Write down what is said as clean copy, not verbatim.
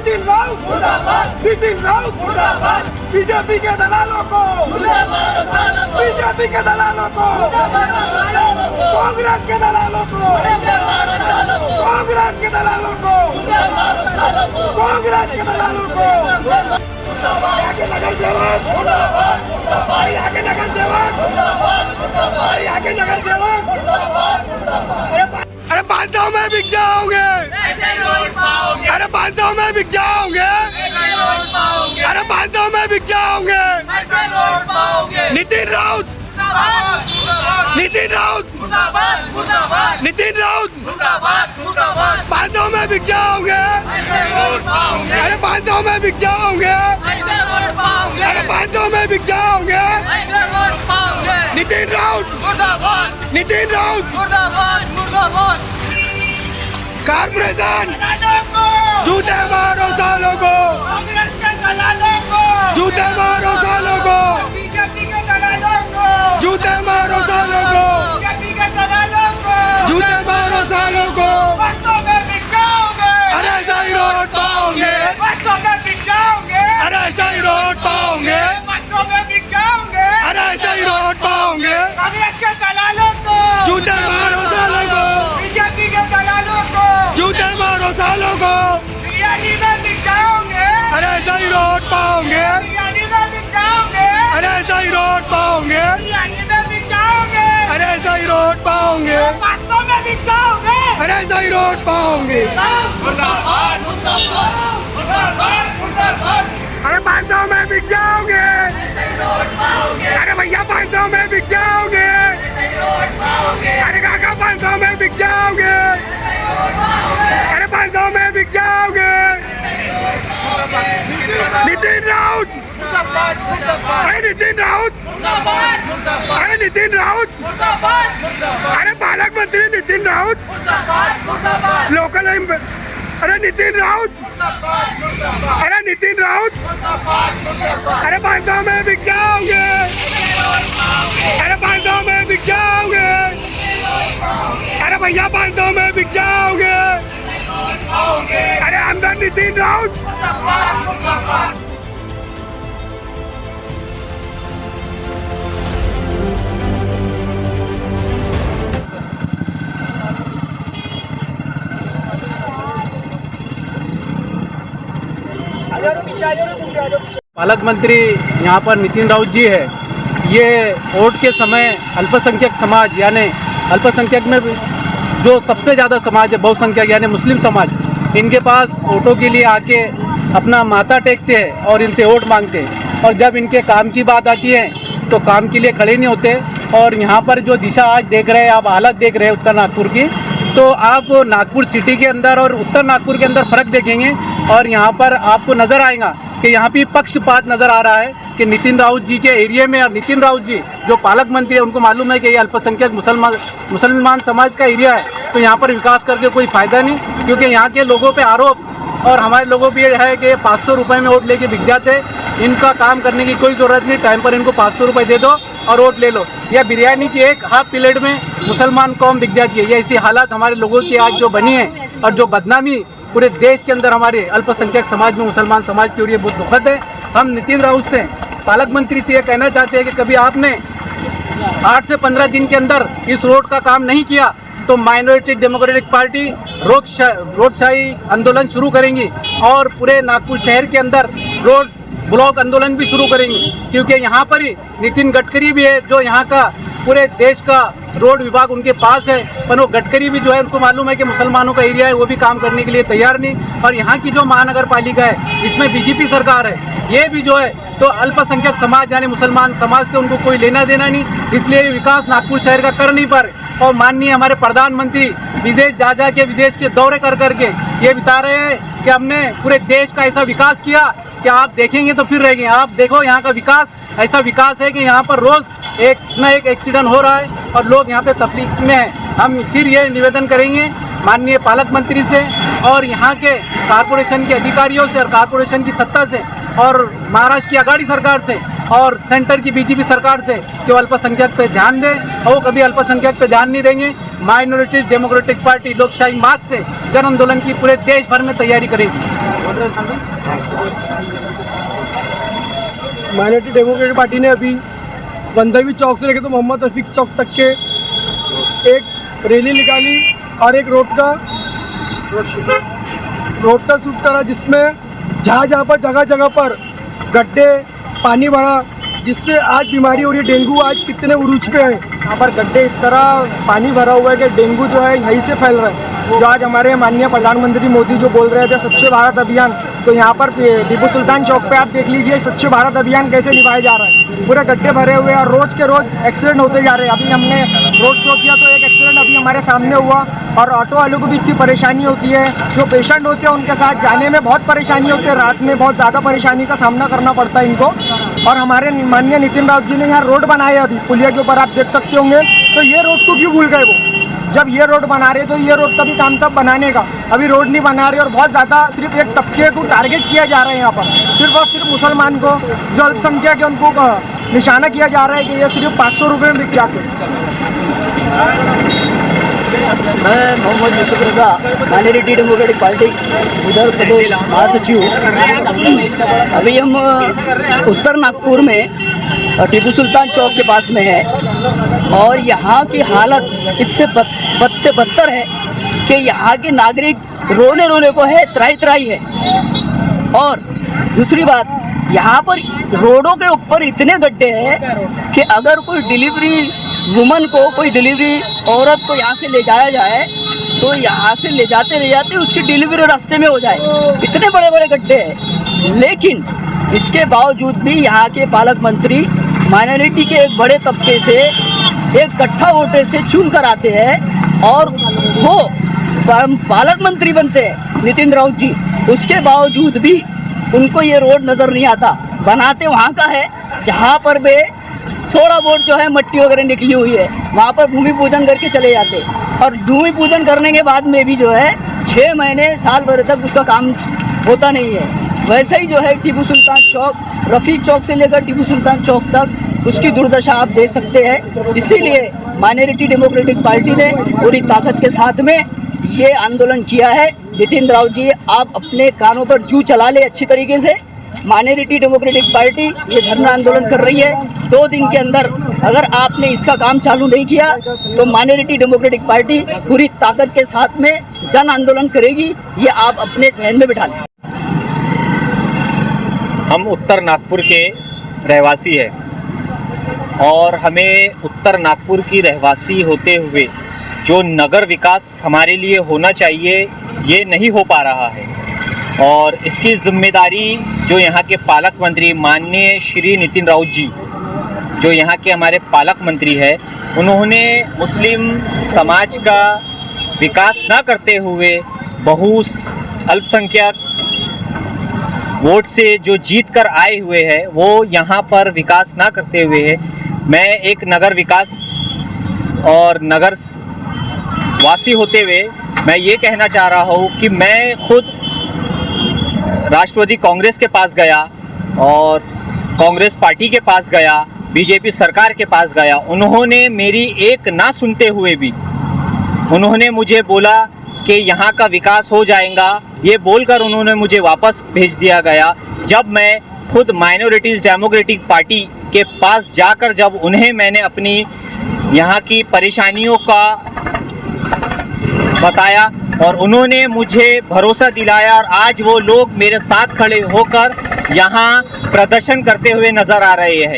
नितिन राउत मुर्दाबाद, नितिन राउत मुर्दाबाद, बीजेपी के दलालों को, बीजेपी के दलालों को, कांग्रेस के दलालों को, कांग्रेस के दलालों को, कांग्रेस के दलालों को, आगे नगर सेवक, आगे नगर सेवक, आगे नगर सेवक, अरे 500 में बिक जाओगे, अरे 500 में बिक जाओगे, अरे 500 में बिक जाओगे। नितिन राउत, नितिन राउत, नितिन राउत, 500 में बिक जाओगे, अरे 500 में बिक जाओगे, अरे 500 में बिक जाओगे। नितिन राउत, नितिन राउत, कारपोरेशन जूते मारो सालों को, जूते मारो सालों को, जूते मारो सालों को, जूते मारो सालों को। अरे ऐसा ही रोड पाओगे, अरे ऐसा ही रोड पाओगे, अरे ऐसा ही रोड पाओगे। जूते मारो सालों को, जूते मारो सालों को, अरे ऐसा ही रोड पाओगे, अरे ऐसा ही रोड पाओगे, अरे ऐसा ही रोड पाओगे, अरे ऐसा ही रोड पाओगे। अरे 500 में बिक जाओगे, अरे भैया 500 में बिक जाओगे, अरे काका 500 में बिक जाओगे, अरे 500 में बिक जाओगे। नितिन राउत, अरे नितिन राउत, अरे नितिन राउत, अरे पालक मंत्री नितिन राउत, लोकल, अरे नितिन राउत, अरे नितिन राउत, अरे 500 में बिक जाओगे, अरे 500 में बिक जाओगे, अरे भैया 500 में बिक जाओगे, अरे अंदर नितिन राउत। पालक मंत्री यहाँ पर नितिन राउत जी है। ये वोट के समय अल्पसंख्यक समाज यानी अल्पसंख्यक में जो सबसे ज़्यादा समाज है बहुसंख्यक यानी मुस्लिम समाज, इनके पास वोटों के लिए आके अपना माथा टेकते हैं और इनसे वोट मांगते हैं। और जब इनके काम की बात आती है तो काम के लिए खड़े नहीं होते। और यहाँ पर जो दिशा आज देख रहे हैं आप, हालत देख रहे हैं उत्तर नागपुर की, तो आप नागपुर सिटी के अंदर और उत्तर नागपुर के अंदर फ़र्क देखेंगे और यहाँ पर आपको नज़र आएगा कि यहाँ पे पक्षपात नज़र आ रहा है कि नितिन राउत जी के एरिया में, और नितिन राउत जी जो पालक मंत्री है उनको मालूम है कि ये अल्पसंख्यक मुसलमान समाज का एरिया है, तो यहाँ पर विकास करके कोई फ़ायदा नहीं। क्योंकि यहाँ के लोगों पे आरोप और हमारे लोगों पे है कि 500 रुपये में वोट लेके बिक जाते, इनका काम करने की कोई ज़रूरत नहीं, टाइम पर इनको 500 रुपये दे दो और वोट ले लो। या बिरयानी की एक हाफ प्लेट में मुसलमान कौम बिक जाती है। ये ऐसी हालात हमारे लोगों की आज जो बनी है और जो बदनामी पूरे देश के अंदर हमारे अल्पसंख्यक समाज में, मुसलमान समाज की, और ये बहुत दुखद है। हम नितिन राउत से, पालक मंत्री से ये कहना चाहते हैं कि कभी आपने 8 से 15 दिन के अंदर इस रोड का काम नहीं किया तो माइनॉरिटी डेमोक्रेटिक पार्टी रोडशाही आंदोलन शुरू करेंगी और पूरे नागपुर शहर के अंदर रोड ब्लॉक आंदोलन भी शुरू करेंगी। क्योंकि यहाँ पर ही नितिन गडकरी भी है जो यहाँ का पूरे देश का रोड विभाग उनके पास है, पर वो गडकरी भी जो है उनको मालूम है कि मुसलमानों का एरिया है, वो भी काम करने के लिए तैयार नहीं। और यहाँ की जो महानगर पालिका है इसमें बीजेपी सरकार है, ये भी जो है तो अल्पसंख्यक समाज यानी मुसलमान समाज से उनको कोई लेना देना नहीं, इसलिए ये विकास नागपुर शहर का कर नहीं पा रहे। और माननीय हमारे प्रधानमंत्री विदेश जा के विदेश के दौरे कर करके ये बता रहे हैं कि हमने पूरे देश का ऐसा विकास किया कि आप देखेंगे तो फिर रहेंगे। आप देखो यहाँ का विकास, ऐसा विकास है कि यहाँ पर रोज़ एक न एक एक्सीडेंट हो रहा है और लोग यहाँ पे तकलीफ में हैं। हम फिर ये निवेदन करेंगे माननीय पालक मंत्री से और यहाँ के कारपोरेशन के अधिकारियों से और कारपोरेशन की सत्ता से और महाराष्ट्र की आघाड़ी सरकार से और सेंटर की बीजेपी सरकार से कि वो अल्पसंख्यक पे ध्यान दें, और वो कभी अल्पसंख्यक पे ध्यान नहीं देंगे। माइनॉरिटी डेमोक्रेटिक पार्टी लोकशाही मार्च से जन आंदोलन की पूरे देश भर में तैयारी करेगी। माइनॉरिटी डेमोक्रेटिक पार्टी ने अभी बंदरवी चौक से लेकर तो मोहम्मद रफ़ीक चौक तक के एक रैली निकाली और एक रोड का शूट करा, जिसमें जहाँ पर जगह जगह पर गड्ढे पानी भरा, जिससे आज बीमारी हो रही है। डेंगू आज कितने उरूज पे है। यहाँ पर गड्ढे इस तरह पानी भरा हुआ है कि डेंगू जो है यहीं से फैल रहा है। जो आज हमारे माननीय प्रधानमंत्री मोदी जो बोल रहे थे स्वच्छ भारत अभियान, तो यहाँ पर टीपू सुल्तान चौक पे आप देख लीजिए स्वच्छ भारत अभियान कैसे निभाया जा रहा है। पूरे गड्ढे भरे हुए हैं और रोज़ के रोज़ एक्सीडेंट होते जा रहे हैं। अभी हमने रोड शो किया तो एक एक्सीडेंट अभी हमारे सामने हुआ और ऑटो वालों को भी इतनी परेशानी होती है। जो पेशेंट होते हैं उनके साथ जाने में बहुत परेशानी होती है, रात में बहुत ज़्यादा परेशानी का सामना करना पड़ता है इनको। और हमारे माननीय नितिन राउत जी ने यहाँ रोड बनाए अभी पुलिया के ऊपर, आप देख सकते होंगे। तो ये रोड को क्यों भूल गए वो? जब ये रोड बना रहे तो ये रोड तभी काम तब बनाने का, अभी रोड नहीं बना रहे। और बहुत ज़्यादा सिर्फ एक तबके को टारगेट किया जा रहा है यहाँ पर, सिर्फ और सिर्फ मुसलमान को, जो अल्पसंख्यक है उनको निशाना किया जा रहा है कि ये सिर्फ 500 रुपये में बिक जाते। मैं मोहम्मद यूसुफ रज़ा, minority democratic party Uttar Pradesh महासचिव। अभी हम उत्तर नागपुर में टीपू सुल्तान चौक के पास में है और यहाँ की हालत इससे बद से बदतर है कि यहाँ के नागरिक रोने रोने को है, त्राही त्राही है। और दूसरी बात, यहाँ पर रोडों के ऊपर इतने गड्ढे हैं कि अगर कोई डिलीवरी वुमन को, कोई डिलीवरी औरत को यहाँ से ले जाया जाए तो यहाँ से ले जाते उसकी डिलीवरी रास्ते में हो जाए, इतने बड़े बड़े गड्ढे हैं। लेकिन इसके बावजूद भी यहाँ के पालक मंत्री माइनॉरिटी के एक बड़े तबके से एक कट्ठा वोटे से चुन कर आते हैं और वो पालक मंत्री बनते हैं नितिन राउत जी। उसके बावजूद भी उनको ये रोड नज़र नहीं आता। बनाते वहाँ का है जहाँ पर भी थोड़ा बहुत जो है मट्टी वगैरह निकली हुई है, वहाँ पर भूमि पूजन करके चले जाते। और भूमि पूजन करने के बाद में भी जो है 6 महीने साल भर तक उसका काम होता नहीं है। वैसे ही जो है टीपू सुल्तान चौक, रफ़ीक चौक से लेकर टीपू सुल्तान चौक तक उसकी दुर्दशा आप देख सकते हैं। इसीलिए माइनॉरिटी डेमोक्रेटिक पार्टी ने पूरी ताकत के साथ में ये आंदोलन किया है। नितिन राउत जी, आप अपने कानों पर जू चला ले अच्छी तरीके से। माइनॉरिटी डेमोक्रेटिक पार्टी ये धरना आंदोलन कर रही है। 2 दिन के अंदर अगर आपने इसका काम चालू नहीं किया तो माइनॉरिटी डेमोक्रेटिक पार्टी पूरी ताकत के साथ में जन आंदोलन करेगी। ये आप अपने ध्यान में बिठा लें। हम उत्तर नागपुर के रहवासी हैं और हमें उत्तर नागपुर की रहवासी होते हुए जो नगर विकास हमारे लिए होना चाहिए ये नहीं हो पा रहा है। और इसकी जिम्मेदारी जो यहाँ के पालक मंत्री माननीय श्री नितिन राउत जी, जो यहाँ के हमारे पालक मंत्री है, उन्होंने मुस्लिम समाज का विकास ना करते हुए अल्पसंख्यक वोट से जो जीत कर आए हुए हैं वो यहाँ पर विकास ना करते हुए है। मैं एक नगर विकास और नगर वासी होते हुए मैं ये कहना चाह रहा हूँ कि मैं खुद राष्ट्रवादी कांग्रेस के पास गया और कांग्रेस पार्टी के पास गया, बीजेपी सरकार के पास गया। उन्होंने मेरी एक ना सुनते हुए भी उन्होंने मुझे बोला कि यहाँ का विकास हो जाएगा, ये बोलकर उन्होंने मुझे वापस भेज दिया गया। जब मैं खुद माइनॉरिटीज़ डेमोक्रेटिक पार्टी के पास जाकर जब उन्हें मैंने अपनी यहाँ की परेशानियों का बताया और उन्होंने मुझे भरोसा दिलाया और आज वो लोग मेरे साथ खड़े होकर यहाँ प्रदर्शन करते हुए नज़र आ रहे हैं।